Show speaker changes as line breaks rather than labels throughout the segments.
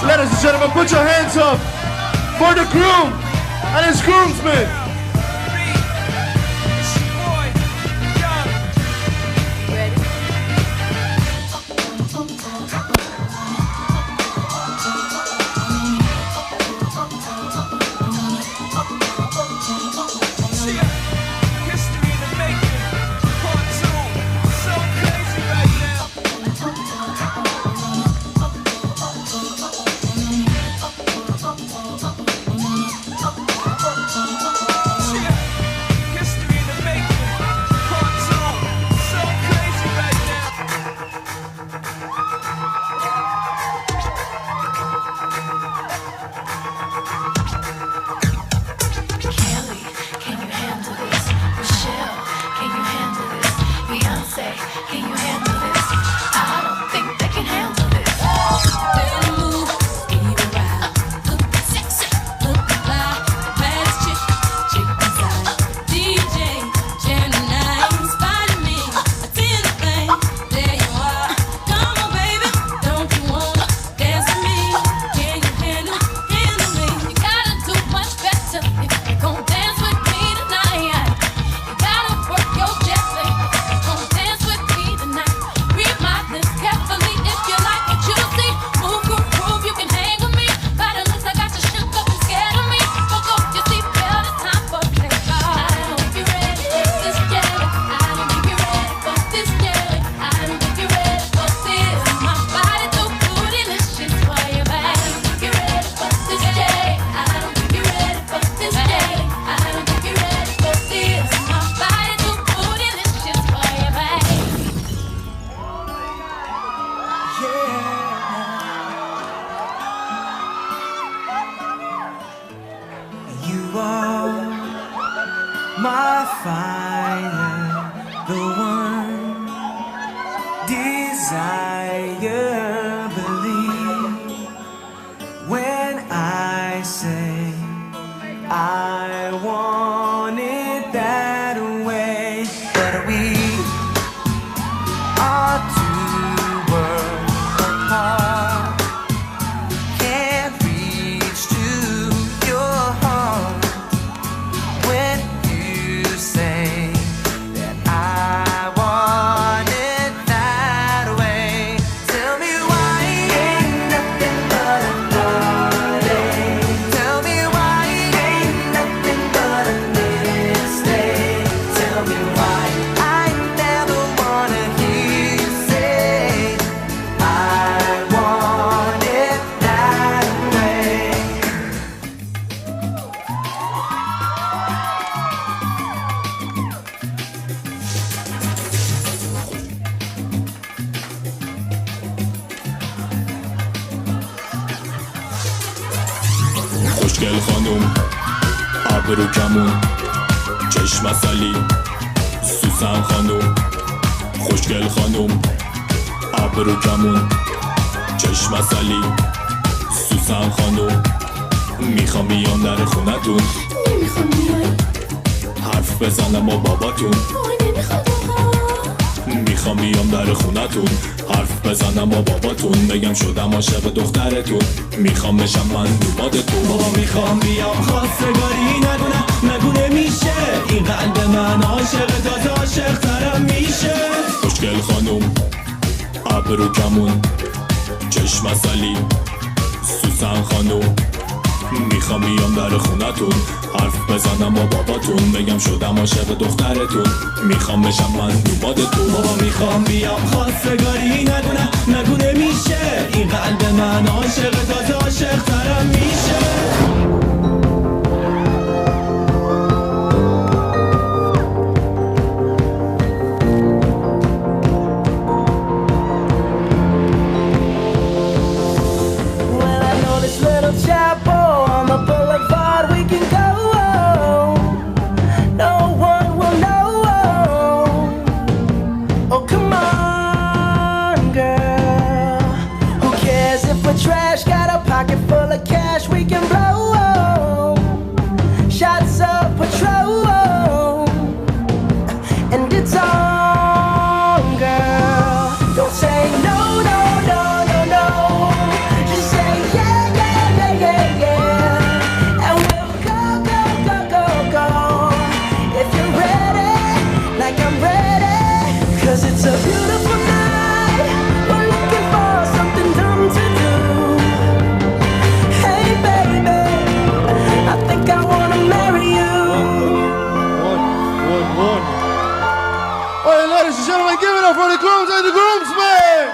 Ladies and gentlemen, put your hands up for the groom and his groomsmen.
My fire, the one desire, believe when I say I want it that way. But we are two worlds apart, can't reach to your heart when say that I want it that way. Tell me why ain't nothing but a heartache. Tell me why ain't nothing but a mistake. Tell me why I never wanna hear you say I want it that way.
خوشگل خانوم ابرو کمون چشم عسلی سوسن خانوم خوشگل خانوم ابرو کمون چشم عسلی سوسن خانوم میخوام بیام در خونتون
نمیخوام بیای
حرف بزنم با باباتون میخوام بیام در خونتون حرف بزنم با باباتون بگم شدم عاشق دخترتون میخوام بشم من دومادتون
بابا میخوام بیام خواستگاری نگو نمیشه این قلب من عاشق تازه عاشق ترم میشه
خوشگل خانوم ابرو کمون چشم عسلی سوسن خانوم میخوام بیام در خونتون حرف بزنم با باباتون بگم شدم عاشق دخترتون میخوام بشم من دومادتون
بابا میخوام بیام خواستگاری نگو نمیشه این قلب من عاشق تازه عاشق ترم میشه
Trash guy.
Everybody give it up for the grooms and the groomsmen!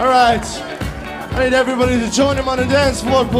Alright. I need everybody to join him on the dance floor, please.